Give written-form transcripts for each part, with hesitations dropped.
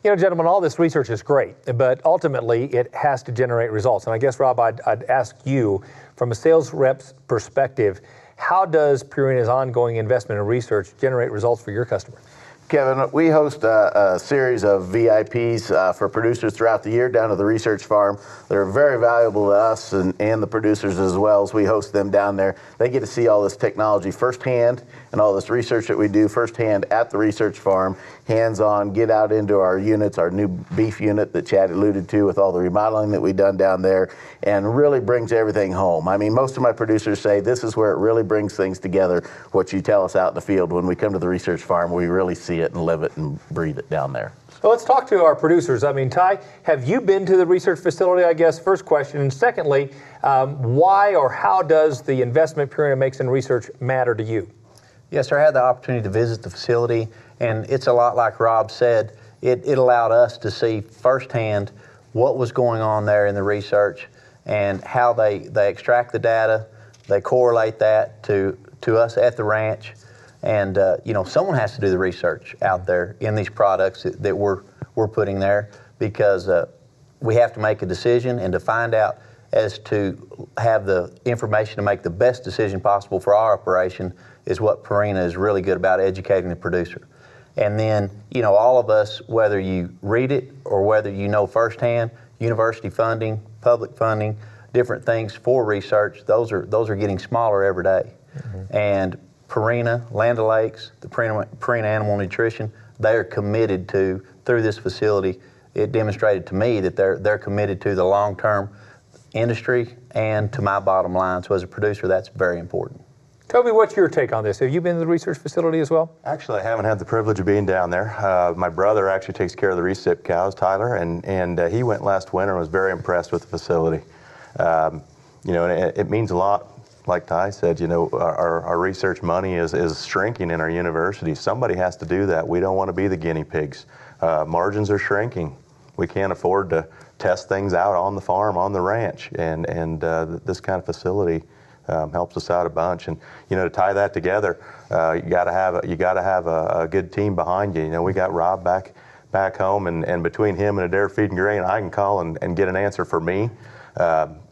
You know, gentlemen, all this research is great, but ultimately it has to generate results. And I guess, Rob, I'd ask you, from a sales rep's perspective, how does Purina's ongoing investment in research generate results for your customer? Kevin, we host a series of VIPs for producers throughout the year down to the research farm. They're very valuable to us and the producers as well, as we host them down there. They get to see all this technology firsthand and all this research that we do firsthand at the research farm, hands-on, get out into our units, our new beef unit that Chad alluded to with all the remodeling that we've done down there, and really brings everything home. I mean, most of my producers say this is where it really brings things together, what you tell us out in the field. When we come to the research farm, we really see it and live it and breathe it down there. Well, let's talk to our producers. I mean, Ty, have you been to the research facility, I guess, first question. And secondly, why or how does the investment Purina makes in research matter to you? Yes, sir. I had the opportunity to visit the facility, and it's a lot like Rob said. It allowed us to see firsthand what was going on there in the research and how they extract the data, they correlate that to us at the ranch. And you know, someone has to do the research out there in these products that we're putting there, because we have to make a decision, and to find out as to have the information to make the best decision possible for our operation is what Purina is really good about, educating the producer. And then, you know, all of us, whether you read it or whether you know firsthand, university funding, public funding, different things for research, those are getting smaller every day. Mm-hmm. And Purina, Land O'Lakes, the Purina Animal Nutrition, they are committed to, through this facility, it demonstrated to me that they're committed to the long-term industry and to my bottom line. So as a producer, that's very important. Toby, what's your take on this? Have you been to the research facility as well? Actually, I haven't had the privilege of being down there. My brother actually takes care of the recip cows, Tyler, and he went last winter and was very impressed with the facility. You know, and it means a lot. Like Ty said, you know, our research money is shrinking in our universities. Somebody has to do that. We don't want to be the guinea pigs. Margins are shrinking. We can't afford to test things out on the farm, on the ranch, and this kind of facility helps us out a bunch. And you know, to tie that together, you got to have a good team behind you. You know, we got Rob back home, and between him and Adair Feed and Grain, I can call and get an answer for me.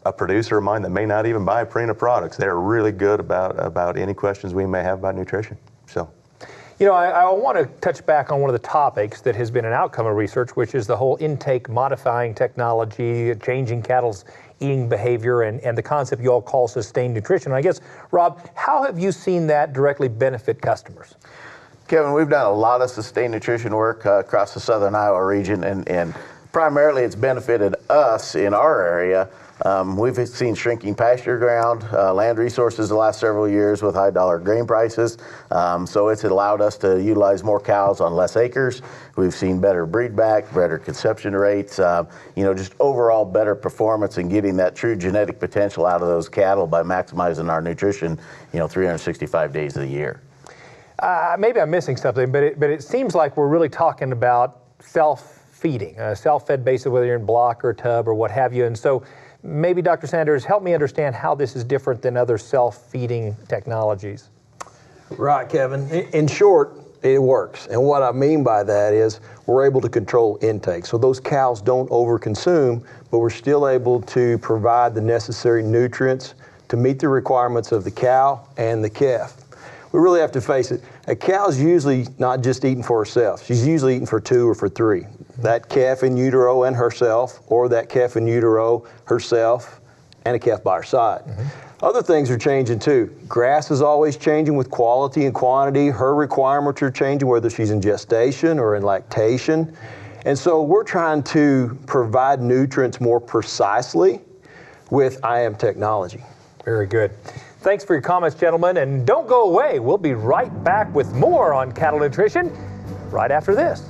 A producer of mine that may not even buy Purina products, they're really good about any questions we may have about nutrition. So, you know, I want to touch back on one of the topics that has been an outcome of research, which is the whole intake modifying technology, changing cattle's eating behavior, and the concept you all call sustained nutrition. I guess, Rob, how have you seen that directly benefit customers? Kevin, we've done a lot of sustained nutrition work across the southern Iowa region, and primarily it's benefited us in our area. We've seen shrinking pasture ground, land resources the last several years with high dollar grain prices. So it's allowed us to utilize more cows on less acres. We've seen better breed back, better conception rates, you know, just overall better performance and getting that true genetic potential out of those cattle by maximizing our nutrition, you know, 365 days of the year. Maybe I'm missing something, but it seems like we're really talking about self-feeding, self-fed basis, whether you're in block or tub or what have you. And so maybe, Dr. Sanders, help me understand how this is different than other self-feeding technologies. Right, Kevin. In short, it works. And what I mean by that is we're able to control intake. So those cows don't overconsume, but we're still able to provide the necessary nutrients to meet the requirements of the cow and the calf. We really have to face it. A cow's usually not just eating for herself. She's usually eating for 2 or for 3. That calf in utero and herself, or that calf in utero, herself, and a calf by her side. Mm-hmm. Other things are changing too. Grass is always changing with quality and quantity. Her requirements are changing, whether she's in gestation or in lactation. And so we're trying to provide nutrients more precisely with IM technology. Very good. Thanks for your comments, gentlemen, and don't go away. We'll be right back with more on cattle nutrition right after this.